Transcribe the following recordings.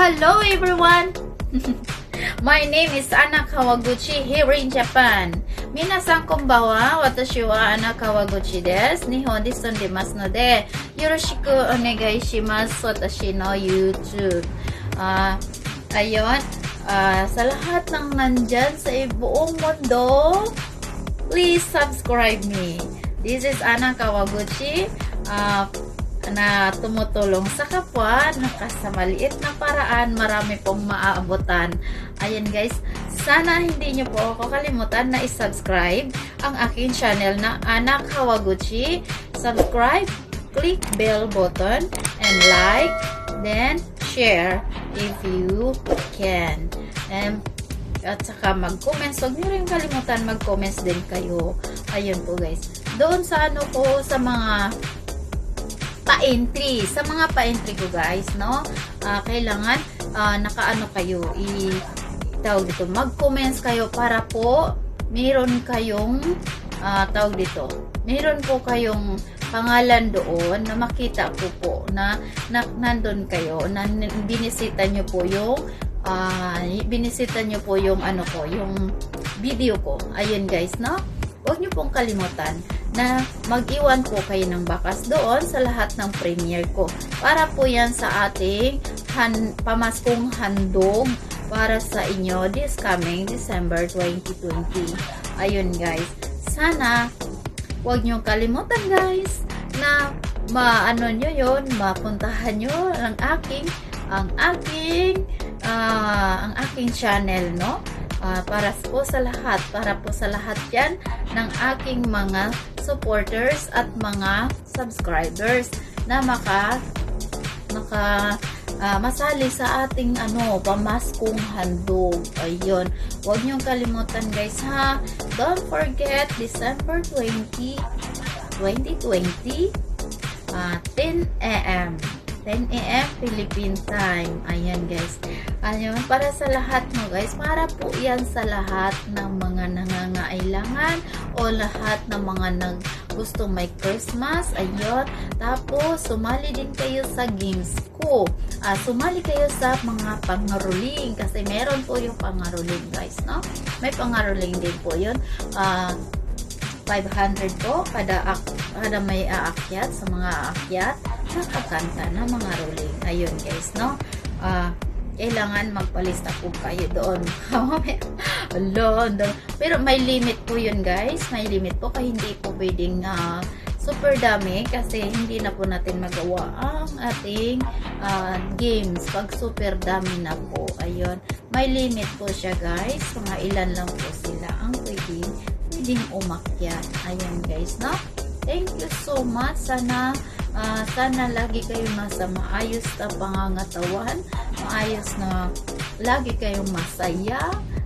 Hello everyone! My name is Anna Kawaguchi here in Japan. Minasan konbanwa, watashi wa Anna Kawaguchi desu. Nihon de sondimasu node, yoroshiku onegai shimasu. Watashi no YouTube. Ayun, sa lahat ng nandyan sa buong mundo, please subscribe me. This is Anna Kawaguchi. Na tumutulong sa kapwa sa maliit na paraan, marami pong maaabutan. Ayan guys, sana hindi nyo po ako kalimutan na i-subscribe ang aking channel na Anna Kawaguchi. Subscribe, click bell button, and like, then share if you can. At saka mag-comments. Huwag nyo rin kalimutan mag-comments din kayo. Ayun po guys. Doon sa ano po, sa mga pa-entry. Sa mga pa-entry ko guys, no? Kailangan nakaano kayo, tawag dito, mag-comments kayo para po meron kayong tawag dito, meron po kayong pangalan doon na makita po na nandun kayo, na binisita nyo po yung ano ko, yung video ko. Ayun guys, no? Huwag nyo pong kalimutan na mag-iwan po kayo ng bakas doon sa lahat ng premiere ko. Para po yan sa ating pamaskong handog para sa inyo this coming December 2020. Ayun guys. Sana huwag nyo kalimutan guys na maano nyo yun, mapuntahan nyo ang aking channel, no? Para po sa lahat yan ng aking mga supporters at mga subscribers na masali sa ating pamaskong handog. Ayun, huwag niyong kalimutan guys ha. Don't forget December 20, 2020, 10 a.m. Philippine time. Ayan guys. Ayun, para sa lahat mo guys, para po yan sa lahat ng mga nangangailangan o lahat ng mga gustong may Christmas. Ayun. Tapos, sumali din kayo sa games ko. Sumali kayo sa mga pangaruling kasi meron po yung pangaruling guys, no? May pangaruling din po yun. 500 po kada may aakyat sa mga aakyat nakakanta na mga rolling. Ayun guys, no? Kailangan magpalista po kayo doon. Pero may limit po yun guys. May limit po kaya hindi po pwedeng super dami kasi hindi na po natin magawa ang ating games pag super dami na po. Ayun. May limit po siya guys. Mga ilan lang po sila ang pwedeng umakyat. Ayun guys, no? Thank you so much. Sana lagi kayo nasa maayos na pangangatawan, maayos na lagi kayong masaya,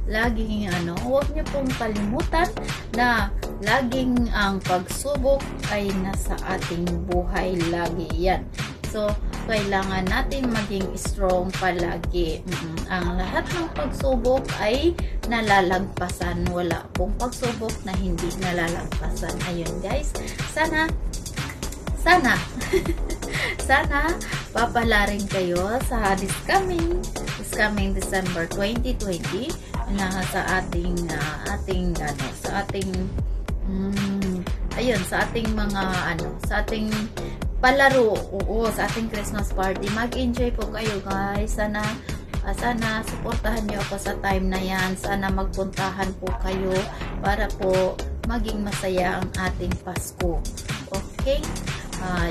laging huwag niyo pong kalimutan na laging ang pagsubok ay nasa ating buhay lagi yan. So, kailangan natin maging strong palagi. Ang lahat ng pagsubok ay nalalagpasan. Wala pong pagsubok na hindi nalalagpasan. Ayun guys. Sana papala rin kayo sa this coming December 2020 na sa ating palaro, sa ating Christmas party. Mag-enjoy po kayo guys. Sana suportahan niyo ako sa time na yan. Sana magpuntahan po kayo para po maging masaya ang ating Pasko. Okay?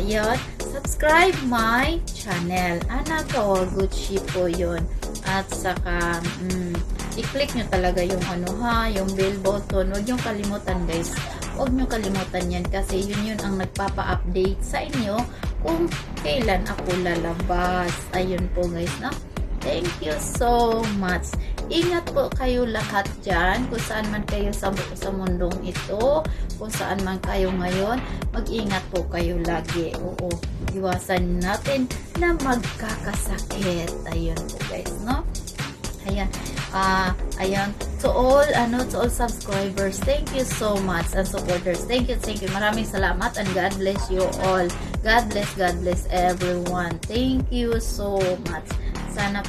Yun. Subscribe my channel. Anna Kawaguchi po yun. At saka, i-click nyo talaga yung yung bell button. Huwag nyo kalimutan guys. Huwag nyo kalimutan yan kasi yun ang nagpapa-update sa inyo kung kailan ako lalabas. Ayun po guys, no? Thank you so much. Ingat po kayo lahat dyan. Kung saan man kayo sa mundong ito, kung saan man kayo ngayon, mag-ingat po kayo lagi. Oo, iwasan natin na magkakasakit. Ayun po guys, no? Ayan. Ayan. To all subscribers, thank you so much. And supporters, thank you. Maraming salamat and God bless you all. God bless everyone. Thank you so much. Sana